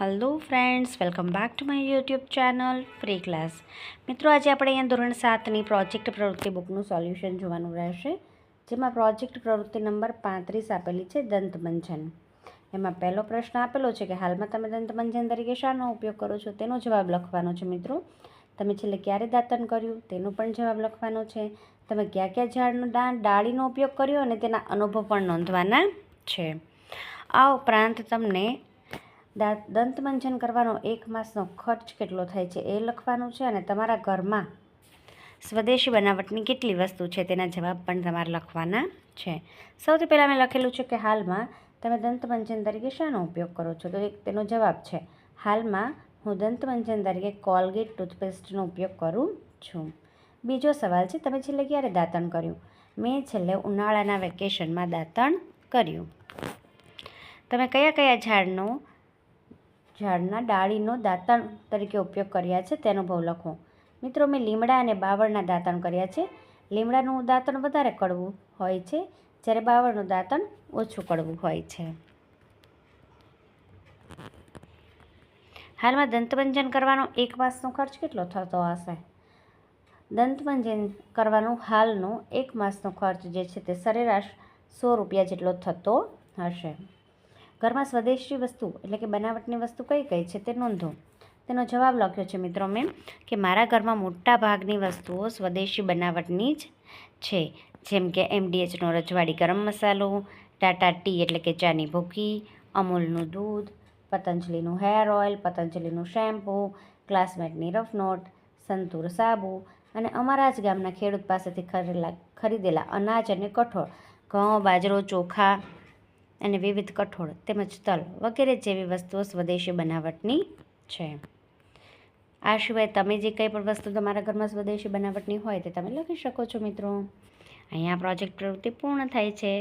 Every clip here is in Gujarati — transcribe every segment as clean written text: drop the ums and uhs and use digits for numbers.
Hello friends, welcome back to my YouTube channel free class. મિત્રો, આજે આપણે અહીંયા ધોરણ 7ની પ્રોજેક્ટ પ્રવૃત્તિ બુકનું સોલ્યુશન જોવાનું રહેશે, જેમાં પ્રોજેક્ટ પ્રવૃત્તિ નંબર 35 આપેલી છે, દંતમંજન. એમાં પહેલો પ્રશ્ન આપેલો છે કે હાલમાં તમે દંતમંજન તરીકે શાનો ઉપયોગ કરો છો, તેનો જવાબ લખવાનો છે. મિત્રો, તમે છેલ્લે ક્યારે દાંતણ કર્યું તેનો પણ જવાબ લખવાનો છે. તમે કયા કયા ઝાડનો ડાળીનો ઉપયોગ કર્યો અને તેના અનુભવ પણ નોંધવાના છે. આ ઉપરાંત તમને દંતમંજન કરવાનો 1 માસનો ખર્ચ કેટલો થાય છે એ લખવાનું છે, અને તમારા ઘરમાં સ્વદેશી બનાવટની કેટલી વસ્તુ છે તેના જવાબ પણ તમારે લખવાના છે. સૌથી પહેલાં મેં લખેલું છે કે હાલમાં તમે દંતમંજન તરીકે શાનો ઉપયોગ કરો છો, તો તેનો જવાબ છે હાલમાં હું દંતમંજન તરીકે કોલગેટ ટૂથપેસ્ટનો ઉપયોગ કરું છું. બીજો સવાલ છે, તમે છેલ્લે ક્યારે દાંતણ કર્યું? મેં છેલ્લે ઉનાળાના વેકેશનમાં દાંતણ કર્યું. તમે કયા કયા ઝાડના ડાળીનો દાંતણ તરીકે ઉપયોગ કર્યા છે તેનો અનુભવ લખો. મિત્રો, મેં લીમડા અને બાવળના દાંતણ કર્યા છે. લીમડાનું દાંતણ વધારે કડવું હોય છે, જ્યારે બાવળનું દાંતણ ઓછું કડવું હોય છે. હાલમાં દંતમંજન કરવાનો 1 માસનો ખર્ચ કેટલો થતો હશે? દંતમંજન કરવાનો હાલનો 1 માસનો ખર્ચ જે છે તે સરેરાશ 100 રૂપિયા જેટલો થતો હશે. ઘરમાં સ્વદેશી વસ્તુ એટલે કે બનાવટની વસ્તુ કઈ કઈ છે તે નોંધો. તેનો જવાબ લખ્યો છે મિત્રો મેં કે મારા ઘરમાં મોટા ભાગની વસ્તુઓ સ્વદેશી બનાવટની જ છે, જેમ કે MDHનો રજવાડી ગરમ મસાલો, ટાટા ટી એટલે કે ચાની ભૂકી, અમૂલનું દૂધ, પતંજલિનું હેર ઓઇલ, પતંજલિનું શેમ્પૂ, ક્લાસમેટની રફનોટ, સંતૂર સાબુ અને અમારા જ ગામના ખેડૂત પાસેથી ખરીદેલા અનાજ અને કઠોળ, ઘઉં, બાજરો, ચોખા અને વિવિધ કઠોળ તેમજ તલ વગેરે જેવી વસ્તુઓ સ્વદેશી બનાવટની છે. આ સિવાય તમે જે કંઈ પણ વસ્તુ તમારા ઘરમાં સ્વદેશી બનાવટની હોય તે તમે લખી શકો છો. મિત્રો, અહીંયા પ્રોજેક્ટ પ્રવૃત્તિ પૂર્ણ થાય છે.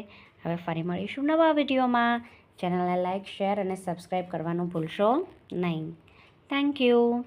હવે ફરી મળીશું નવા વિડીયોમાં. ચેનલને લાઇક, શેર અને સબસ્ક્રાઈબ કરવાનું ભૂલશો નહીં. Thank you.